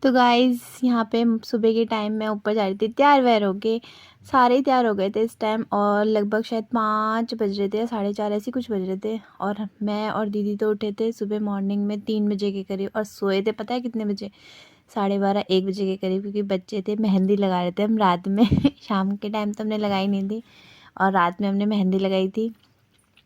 तो गाइज़ यहाँ पे सुबह के टाइम मैं ऊपर जा रही थी, तैयार वैयार होके सारे ही तैयार हो गए थे इस टाइम, और लगभग शायद 5 बज रहे थे या 4:30 ऐसे कुछ बज रहे थे। और मैं और दीदी तो उठे थे सुबह मॉर्निंग में 3 बजे के करीब, और सोए थे पता है कितने बजे? 12:30-1 बजे के करीब, क्योंकि बच्चे थे मेहंदी लगा रहे थे हम रात में शाम के टाइम तो हमने लगाई नहीं थी, और रात में हमने मेहंदी लगाई थी।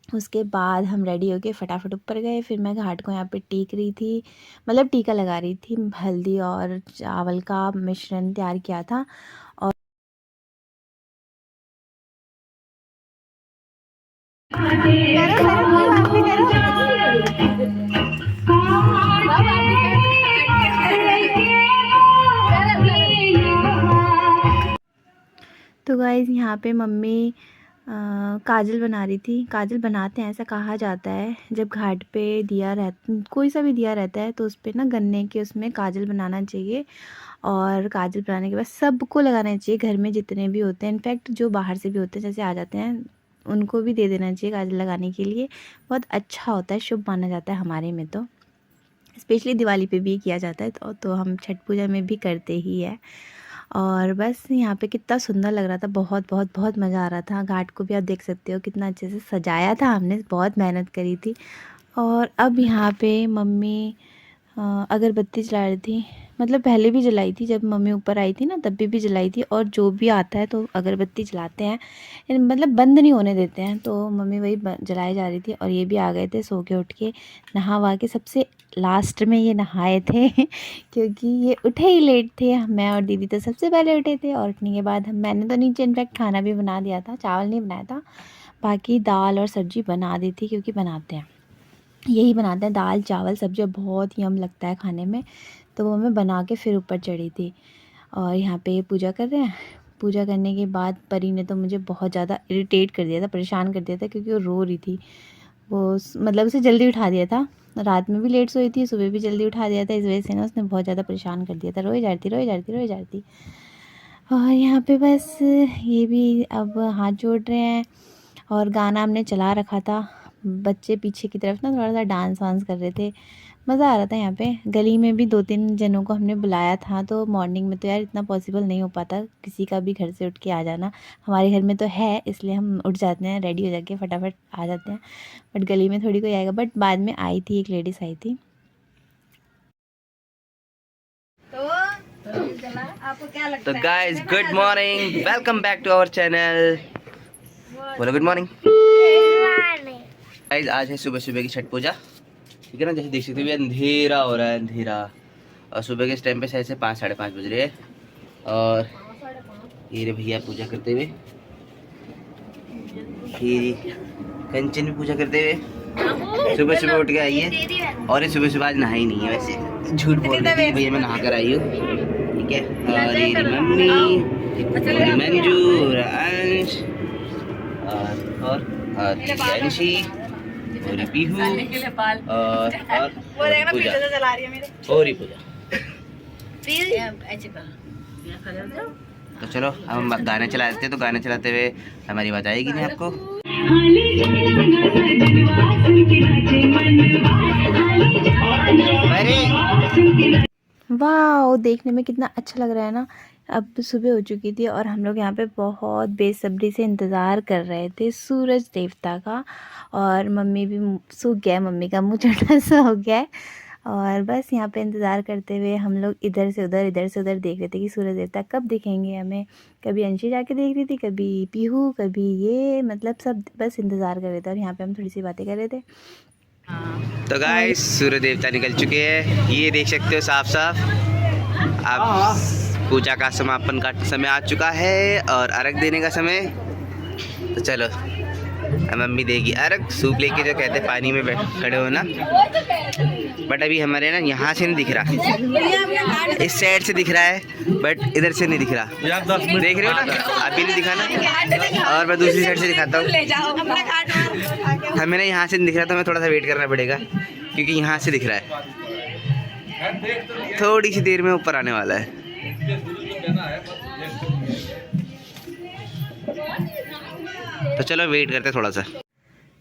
उसके बाद हम रेडी होके फटाफट ऊपर गए। फिर मैं घाट को यहाँ पे टीक रही थी, मतलब टीका लगा रही थी। हल्दी और चावल का मिश्रण तैयार किया था। और तो गाइज़ यहाँ पे मम्मी काजल बना रही थी। काजल बनाते हैं ऐसा कहा जाता है, जब घाट पे दिया कोई सा भी दिया रहता है तो उस पर ना गन्ने के उसमें काजल बनाना चाहिए। और काजल बनाने के बाद सबको लगाना चाहिए, घर में जितने भी होते हैं, इनफैक्ट जो बाहर से भी होते हैं जैसे आ जाते हैं उनको भी दे देना चाहिए काजल लगाने के लिए। बहुत अच्छा होता है, शुभ माना जाता है हमारे में तो। स्पेशली दिवाली पे भी किया जाता है, तो हम छठ पूजा में भी करते ही है। और बस यहाँ पे कितना सुंदर लग रहा था, बहुत बहुत बहुत मज़ा आ रहा था। घाट को भी आप देख सकते हो कितना अच्छे से सजाया था हमने, बहुत मेहनत करी थी। और अब यहाँ पे मम्मी अगरबत्ती जला रही थी। मतलब पहले भी जलाई थी, जब मम्मी ऊपर आई थी ना तब भी जलाई थी। और जो भी आता है तो अगरबत्ती जलाते हैं, मतलब बंद नहीं होने देते हैं। तो मम्मी वही जलाई जा रही थी। और ये भी आ गए थे सो के, उठ के नहा वहा के, सबसे लास्ट में ये नहाए थे क्योंकि ये उठे ही लेट थे। मैं और दीदी तो सबसे पहले उठे थे, और उठने के बाद मैंने तो नीचे इनफैक्ट खाना भी बना दिया था, चावल नहीं बनाया था, बाकी दाल और सब्ज़ी बना दी थी, क्योंकि बनाते हैं यही बनाते हैं, दाल चावल सब्ज़ी, बहुत यम लगता है खाने में। तो वो मैं बना के फिर ऊपर चढ़ी थी। और यहाँ पे ये पूजा कर रहे हैं। पूजा करने के बाद परी ने तो मुझे बहुत ज़्यादा इरिटेट कर दिया था, परेशान कर दिया था, क्योंकि वो रो रही थी। वो मतलब उसे जल्दी उठा दिया था, रात में भी लेट सोई थी, सुबह भी जल्दी उठा दिया था, इस वजह से ना उसने बहुत ज़्यादा परेशान कर दिया था। रोई जाती रोई जाती रोई जाती। और यहाँ पे बस ये भी अब हाथ जोड़ रहे हैं, और गाना हमने चला रखा था। बच्चे पीछे की तरफ ना थोड़ा सा डांस वांस कर रहे थे, मज़ा आ रहा था। यहाँ पे गली में भी 2-3 जनों को हमने बुलाया था। तो मॉर्निंग में तो यार इतना पॉसिबल नहीं हो पाता किसी का भी घर से उठ के आ जाना। हमारे घर में तो है, इसलिए हम उठ जाते हैं, रेडी हो जाके फटाफट आ जाते हैं। बट गली में थोड़ी कोई आएगा। बट बाद में आई थी, एक लेडीज़ आई थी। आपको क्या लगता तो है? Guys good morning, welcome back to our channel. बोलो गुड मॉर्निंग गाइस। आज है सुबह सुबह की छठ पूजा, ठीक है ना। जैसे देख सकते हो अंधेरा हो रहा है, अंधेरा। और सुबह के इस टाइम पे शायद से 5-5:30 बज रहे हैं। और ये रे भैया पूजा करते हुए, फिर कंचन भी पूजा करते हुए सुबह सुबह उठ के आई है। और ये सुबह सुबह आज नहाई नहीं है, वैसे झूठ बोल रही थी भैया मैं नहा कर आई हूँ, ठीक है। और ये मम्मी, और मंजू, और अंश, और अंशी, और पीहू, और पूजा, और ही पूजा। तो चलो अब हम गाने चलाते हैं। तो गाने चलाते हुए हमारी आवाज आएगी नहीं आपको। वाह, देखने में कितना अच्छा लग रहा है ना। अब सुबह हो चुकी थी, और हम लोग यहाँ पे बहुत बेसब्री से इंतज़ार कर रहे थे सूरज देवता का। और मम्मी भी सूख गया, मम्मी का मुँह छोटा सा हो गया है। और बस यहाँ पे इंतज़ार करते हुए हम लोग इधर से उधर देख रहे थे कि सूरज देवता कब दिखेंगे हमें। कभी अंशी जाके देख रही थी, कभी पीहू, कभी ये, मतलब सब बस इंतज़ार कर रहे थे। और यहाँ पे हम थोड़ी सी बातें कर रहे थे। तो गाइस सूर्य देवता निकल चुके हैं, ये देख सकते हो साफ साफ। अब पूजा का समापन का समय आ चुका है और अर्घ देने का समय। तो चलो मम्मी देगी अर्घ, सूप लेके, जो कहते हैं पानी में खड़े हो ना। बट अभी हमारे ना यहाँ से नहीं दिख रहा, इस साइड से दिख रहा है, बट इधर से नहीं दिख रहा। देख रहे हो ना, अभी नहीं दिखा ना। और मैं दूसरी साइड से दिखाता हूँ। हमें ना यहाँ से नहीं दिख रहा, तो हमें थोड़ा सा वेट करना पड़ेगा, क्योंकि यहाँ से दिख रहा है। थोड़ी सी देर में ऊपर आने वाला है। तो चलो वेट करते हैं थोड़ा सा।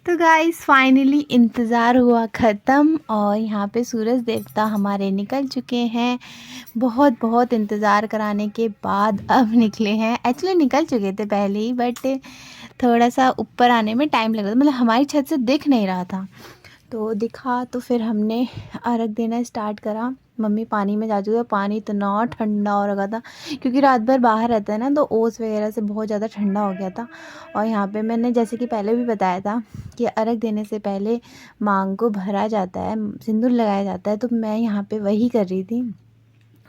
तो गाइस फाइनली इंतज़ार हुआ ख़त्म और यहाँ पे सूरज देवता हमारे निकल चुके हैं। बहुत बहुत इंतज़ार कराने के बाद अब निकले हैं। एक्चुअली निकल चुके थे पहले ही, बट थोड़ा सा ऊपर आने में टाइम लग रहा था, मतलब हमारी छत से दिख नहीं रहा था। तो दिखा तो फिर हमने अर्घ देना स्टार्ट करा। मम्मी पानी में जा चुकी है। पानी इतना ठंडा हो रखा था क्योंकि रात भर बाहर रहता है ना, तो ओस वगैरह से बहुत ज़्यादा ठंडा हो गया था। और यहाँ पे मैंने जैसे कि पहले भी बताया था कि अर्घ देने से पहले मांग को भरा जाता है, सिंदूर लगाया जाता है, तो मैं यहाँ पे वही कर रही थी।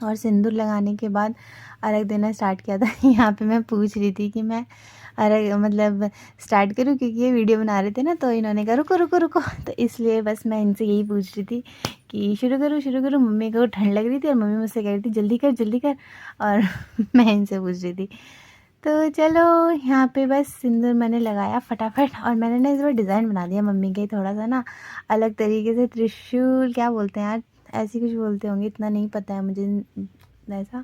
और सिंदूर लगाने के बाद अर्घ देना स्टार्ट किया था। यहाँ पे मैं पूछ रही थी कि मैं अर्घ मतलब स्टार्ट करूँ, क्योंकि ये वीडियो बना रहे थे ना, तो इन्होंने कहा रुको रुको रुको, तो इसलिए बस मैं इनसे यही पूछ रही थी कि शुरू करूँ शुरू करूँ। मम्मी को ठंड लग रही थी और मम्मी मुझसे कह रही थी जल्दी कर। और मैं इनसे पूछ रही थी। तो चलो यहाँ पे बस सिंदूर मैंने लगाया फटाफट, और मैंने ना इस बार डिज़ाइन बना दिया मम्मी के थोड़ा सा ना अलग तरीके से। त्रिशूल क्या बोलते हैं यार, ऐसे कुछ बोलते होंगे, इतना नहीं पता है मुझे ऐसा।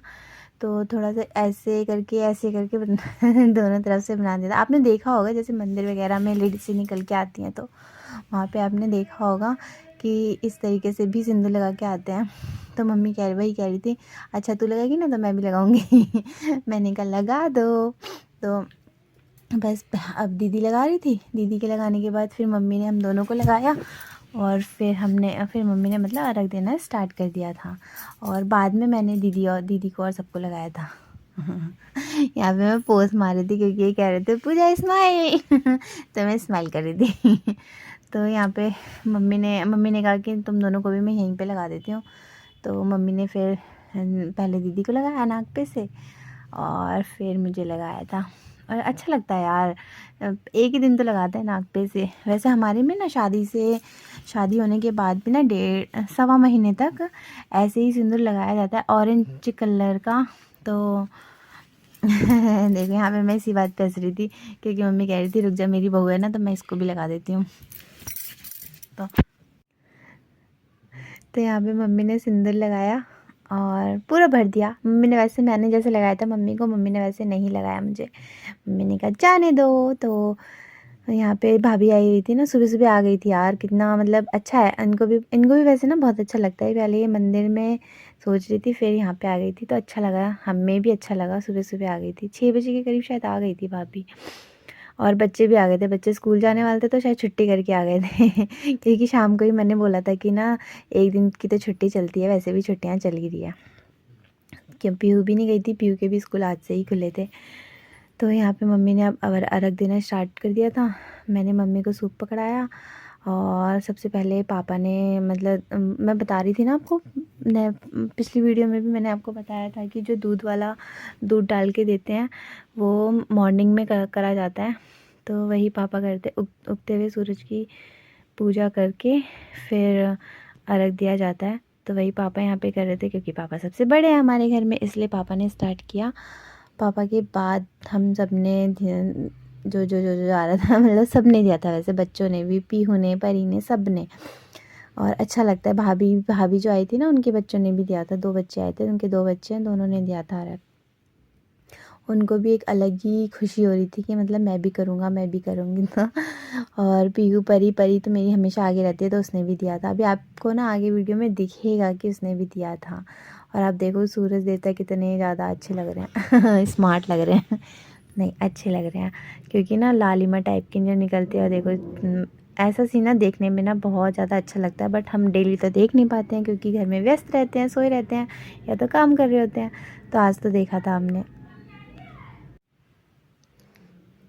तो थोड़ा सा ऐसे करके दोनों तरफ से बना दिया था। आपने देखा होगा जैसे मंदिर वगैरह में लेडीज़ निकल के आती हैं, तो वहाँ पे आपने देखा होगा कि इस तरीके से भी सिंदूर लगा के आते हैं। तो मम्मी वही कह रही थी, अच्छा तू लगाएगी ना तो मैं भी लगाऊंगी। मैंने कहा लगा दो। तो बस अब दीदी लगा रही थी, दीदी के लगाने के बाद फिर मम्मी ने हम दोनों को लगाया, और फिर मम्मी ने मतलब अर्घ देना स्टार्ट कर दिया था। और बाद में मैंने दीदी को और सबको लगाया था। यहाँ पे मैं पोज मार रही थी क्योंकि ये कह रहे थे पूजा स्माइल। तो मैं स्माइल कर रही थी। तो यहाँ पे मम्मी ने कहा कि तुम दोनों को भी मैं यहीं पे लगा देती हूँ। तो मम्मी ने फिर पहले दीदी को लगाया नाक पे से, और फिर मुझे लगाया था। और अच्छा लगता है यार, एक ही दिन तो लगाते हैं नाक पे से। वैसे हमारे में ना शादी होने के बाद भी ना 1.5 महीने तक ऐसे ही सिंदूर लगाया जाता है ऑरेंज कलर का। तो देखो यहाँ पे मैं इसी बात पे हंस रही थी क्योंकि मम्मी कह रही थी रुक जा मेरी बहू है ना, तो मैं इसको भी लगा देती हूँ। तो यहाँ पे मम्मी ने सिंदूर लगाया और पूरा भर दिया। मम्मी ने वैसे, मैंने जैसे लगाया था मम्मी को, मम्मी ने वैसे नहीं लगाया मुझे। मम्मी ने कहा जाने दो। तो यहाँ पे भाभी आई हुई थी ना, सुबह सुबह आ गई थी यार। कितना मतलब अच्छा है, इनको भी वैसे ना बहुत अच्छा लगता है। पहले ये मंदिर में सोच रही थी, फिर यहाँ पे आ गई थी तो अच्छा लगा, हमें भी अच्छा लगा। सुबह सुबह आ गई थी, 6 बजे के करीब शायद आ गई थी भाभी। और बच्चे भी आ गए थे, बच्चे स्कूल जाने वाले थे तो शायद छुट्टी करके आ गए थे। क्योंकि शाम को ही मैंने बोला था कि ना एक दिन की तो छुट्टी चलती है, वैसे भी छुट्टियाँ चल ही रही है। क्यों पीहू भी नहीं गई थी, पीहू के भी स्कूल आज से ही खुले थे। तो यहाँ पे मम्मी ने अब अर्घ देना स्टार्ट कर दिया था। मैंने मम्मी को सूप पकड़ाया, और सबसे पहले पापा ने मतलब मैं बता रही थी ना आपको, पिछली वीडियो में भी मैंने आपको बताया था कि जो दूध डाल के देते हैं वो मॉर्निंग में करा जाता है। तो वही पापा करते, उगते हुए सूरज की पूजा करके फिर अर्घ दिया जाता है। तो वही पापा यहाँ पे कर रहे थे, क्योंकि पापा सबसे बड़े हैं हमारे घर में, इसलिए पापा ने स्टार्ट किया। पापा के बाद हम सब ने जो आ रहा था, मतलब सब ने दिया था वैसे, बच्चों ने भी, पीहू ने, परी ने, सब ने। और अच्छा लगता है। भाभी जो आई थी ना, उनके बच्चों ने भी दिया था। 2 बच्चे आए थे, उनके 2 बच्चे हैं, दोनों ने दिया था अर्घ। उनको भी एक अलग ही खुशी हो रही थी कि मतलब मैं भी करूँगा, मैं भी करूँगी। तो और पीहू परी तो मेरी हमेशा आगे रहती है, तो उसने भी दिया था। अभी आपको ना आगे वीडियो में दिखेगा कि उसने भी दिया था। और आप देखो सूरज देवता कितने ज़्यादा अच्छे लग रहे हैं। स्मार्ट लग रहे हैं, नहीं अच्छे लग रहे हैं, क्योंकि ना लालिमा टाइप की जो निकलती है। देखो ऐसा सीन ना देखने में ना बहुत ज़्यादा अच्छा लगता है, बट हम डेली तो देख नहीं पाते हैं क्योंकि घर में व्यस्त रहते हैं, सोए रहते हैं, या तो काम कर रहे होते हैं। तो आज तो देखा था हमने।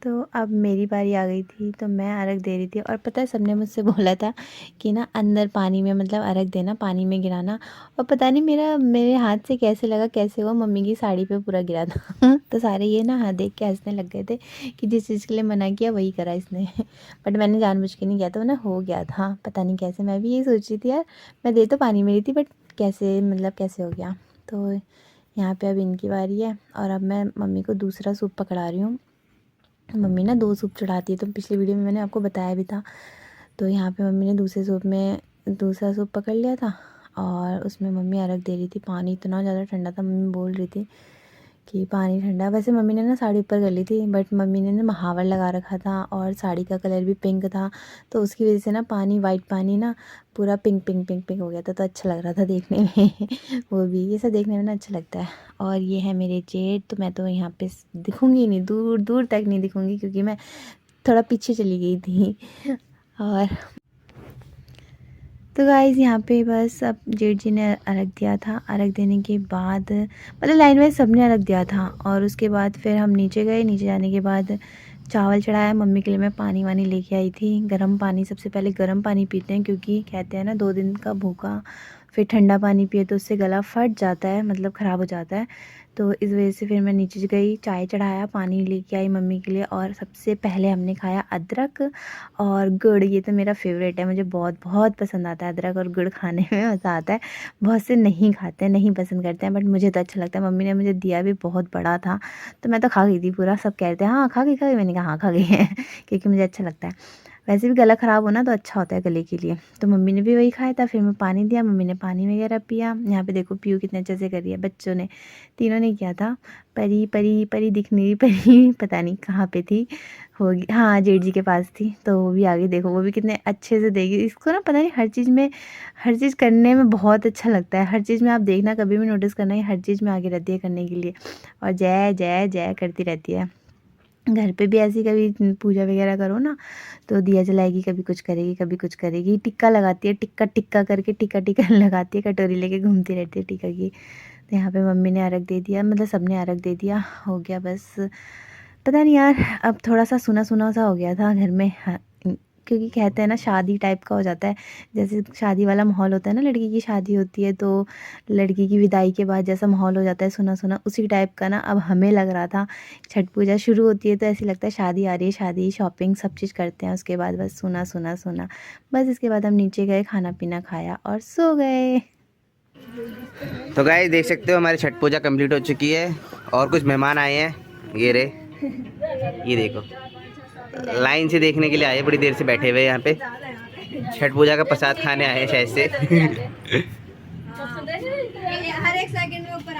तो अब मेरी बारी आ गई थी, तो मैं अर्घ दे रही थी। और पता है सबने मुझसे बोला था कि ना अंदर पानी में मतलब अर्घ देना, पानी में गिराना। और पता नहीं मेरे हाथ से कैसे लगा, कैसे हुआ, मम्मी की साड़ी पे पूरा गिरा था। तो सारे ये ना हाँ देख के हंसने लग गए थे कि जिस चीज़ के लिए मना किया वही करा इसने। बट मैंने जानबूझ के नहीं किया था, ना हो गया था पता नहीं कैसे। मैं भी यही सोच रही थी यार, मैं दे तो पानी में रही थी, बट कैसे मतलब कैसे हो गया। तो यहाँ पर अब इनकी बारी है, और अब मैं मम्मी को दूसरा सूप पकड़ा रही हूँ। मम्मी ना 2 सूप चढ़ाती है, तो पिछली वीडियो में मैंने आपको बताया भी था। तो यहाँ पे मम्मी ने दूसरे सूप में दूसरा सूप पकड़ लिया था, और उसमें मम्मी अर्घ दे रही थी। पानी इतना ज़्यादा ठंडा था, मम्मी बोल रही थी कि पानी ठंडा। वैसे मम्मी ने ना साड़ी ऊपर कर ली थी, बट मम्मी ने ना महावर लगा रखा था और साड़ी का कलर भी पिंक था, तो उसकी वजह से ना पानी, वाइट पानी ना पूरा पिंक पिंक पिंक पिंक हो गया था, तो अच्छा लग रहा था देखने में वो भी, ये सब देखने में ना अच्छा लगता है। और ये है मेरे जेठ, तो मैं तो यहाँ पे दिखूँगी नहीं, दूर दूर तक नहीं दिखूँगी, क्योंकि मैं थोड़ा पीछे चली गई थी। और तो गाइज़ यहाँ पे बस अब जेठ जी ने अर्घ दिया था। अर्घ देने के बाद मतलब लाइन वाइज सबने अर्घ दिया था, और उसके बाद फिर हम नीचे गए। नीचे जाने के बाद चावल चढ़ाया, मम्मी के लिए मैं पानी वानी लेके आई थी, गर्म पानी। सबसे पहले गर्म पानी पीते हैं, क्योंकि कहते हैं ना 2 दिन का भूखा फिर ठंडा पानी पिए तो उससे गला फट जाता है, मतलब ख़राब हो जाता है। तो इस वजह से फिर मैं नीचे गई, चाय चढ़ाया, पानी लेके आई मम्मी के लिए, और सबसे पहले हमने खाया अदरक और गुड़। ये तो मेरा फेवरेट है, मुझे बहुत बहुत पसंद आता है अदरक और गुड़ खाने में, मज़ा आता है। बहुत से नहीं खाते हैं, नहीं पसंद करते हैं, बट मुझे तो अच्छा लगता है। मम्मी ने मुझे दिया भी बहुत बड़ा था, तो मैं तो खा गई थी पूरा। सब कह रहे थे हाँ खा गई, मैंने कहा हाँ खा गई है क्योंकि मुझे अच्छा लगता है। वैसे भी गला ख़राब होना तो अच्छा होता है गले के लिए। तो मम्मी ने भी वही खाया था, फिर मैं पानी दिया, मम्मी ने पानी वगैरह पिया। यहाँ पे देखो पीयू कितने अच्छे से कर रही है, बच्चों ने, तीनों ने किया था। परी परी परी दिख नहीं रही, परी पता नहीं कहाँ पे थी, होगी, हाँ जेठ जी के पास थी, तो वो भी आगे देखो, वो भी कितने अच्छे से देगी। इसको ना पता नहीं हर चीज़ में, हर चीज़ करने में बहुत अच्छा लगता है। हर चीज़ में आप देखना, कभी भी नोटिस करना, है हर चीज़ में आगे रहती है करने के लिए, और जय जय जय करती रहती है। घर पे भी ऐसी कभी पूजा वगैरह करो ना, तो दिया जलाएगी, कभी कुछ करेगी, कभी कुछ करेगी। टिक्का लगाती है, टिक्का टिक्का करके टिक्का टिक्का लगाती है, कटोरी लेके घूमती रहती है टिक्का की। तो यहाँ पे मम्मी ने अर्घ दे दिया, मतलब सबने अर्घ दे दिया, हो गया बस। पता नहीं यार, अब थोड़ा सा सुना सुना सा हो गया था घर में, हाँ, क्योंकि कहते हैं ना शादी टाइप का हो जाता है। जैसे शादी वाला माहौल होता है ना, लड़की की शादी होती है तो लड़की की विदाई के बाद जैसा माहौल हो जाता है सुना सुना, उसी टाइप का ना अब हमें लग रहा था। छठ पूजा शुरू होती है तो ऐसे लगता है शादी आ रही है, शादी, शॉपिंग सब चीज़ करते हैं, उसके बाद बस सुना सुना सुना। बस इसके बाद हम नीचे गए, खाना पीना खाया और सो गए। तो गाइस देख सकते हो हमारी छठ पूजा कंप्लीट हो चुकी है, और कुछ मेहमान आए हैं, ये रे, ये देखो लाइन से देखने के लिए आए, बड़ी देर से बैठे हुए यहाँ पे, छठ पूजा का प्रसाद खाने आए हैं शायद से। हर एक सेकंड में ऊपर